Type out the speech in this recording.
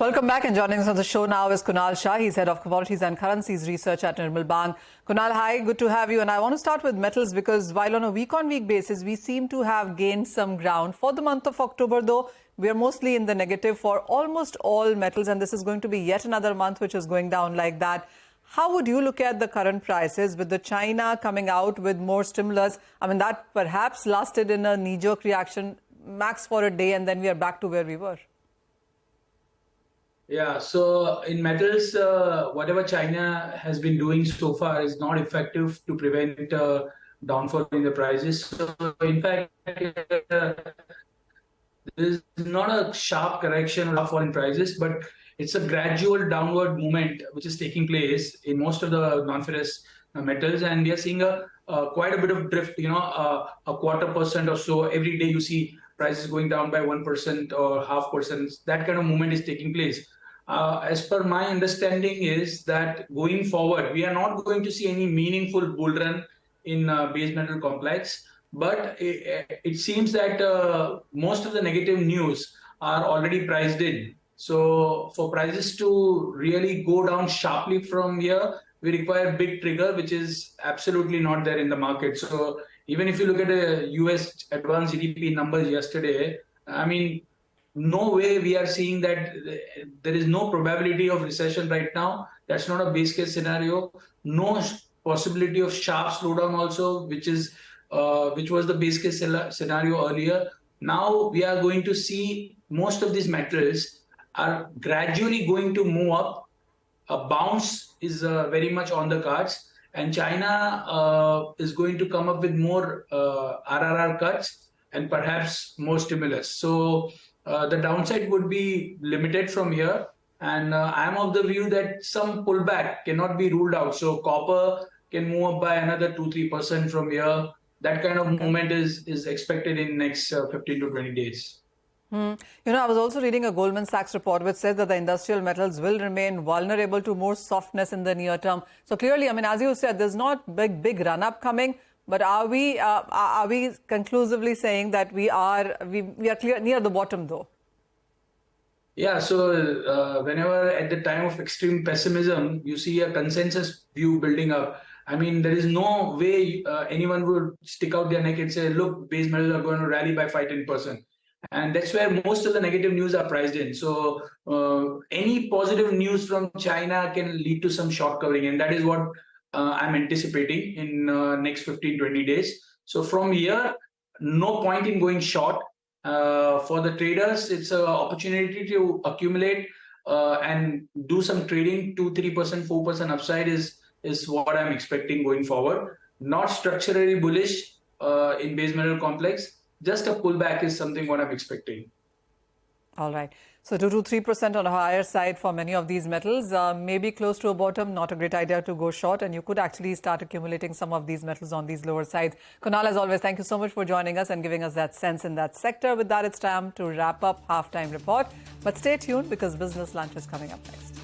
Welcome back, and joining us on the show now is Kunal Shah. He's head of Commodities and Currencies Research at Nirmal Bank. Kunal, hi, good to have you. And I want to start with metals because while on a week-on-week basis, we seem to have gained some ground. For the month of October, though, we are mostly in the negative for almost all metals, and this is going to be yet another month which is going down like that. How would you look at the current prices with the China coming out with more stimulus? I mean, that perhaps lasted in a knee-jerk reaction max for a day, and then we are back to where we were. Yeah, so in metals, whatever China has been doing so far is not effective to prevent downfall in the prices. So in fact, there is not a sharp correction or fall in prices, but it's a gradual downward movement which is taking place in most of the non-ferrous metals, and we are seeing quite a bit of drift. A 0.25% or so every day. You see prices going down by 1% or 0.5%. That kind of movement is taking place. As per my understanding is that going forward, we are not going to see any meaningful bull run in base metal complex. But it seems that most of the negative news are already priced in. So for prices to really go down sharply from here, we require a big trigger, which is absolutely not there in the market. So even if you look at the US advanced GDP numbers yesterday, I mean, no way we are seeing that there is no probability of recession right now. That's not a base case scenario. No possibility of sharp slowdown also, which was the base case scenario earlier. Now we are going to see most of these metals are gradually going to move up. A bounce is very much on the cards, and China is going to come up with more RRR cuts and perhaps more stimulus. So the downside would be limited from here, and I'm of the view that some pullback cannot be ruled out. So copper can move up by another 2-3% from here. That kind of movement is expected in next 15 to 20 days. You know, I was also reading a Goldman Sachs report which says that the industrial metals will remain vulnerable to more softness in the near term. So clearly, I mean, as you said, there's not big run-up coming. But are we conclusively saying that we are clear near the bottom, though? Yeah. So whenever at the time of extreme pessimism, you see a consensus view building up. I mean, there is no way anyone would stick out their neck and say, look, base metals are going to rally by 5-10%. And that's where most of the negative news are priced in. So any positive news from China can lead to some short covering. And that is what I'm anticipating in next 15-20 days. So from here, no point in going short. For the traders, it's an opportunity to accumulate and do some trading. 2-3%, 4% upside is what I'm expecting going forward. Not structurally bullish in base metal complex. Just a pullback is something what I'm expecting. All right. So 2-3% on the higher side for many of these metals, maybe close to a bottom, not a great idea to go short, and you could actually start accumulating some of these metals on these lower sides. Kunal, as always, thank you so much for joining us and giving us that sense in that sector. With that, it's time to wrap up Halftime Report. But stay tuned because Business Lunch is coming up next.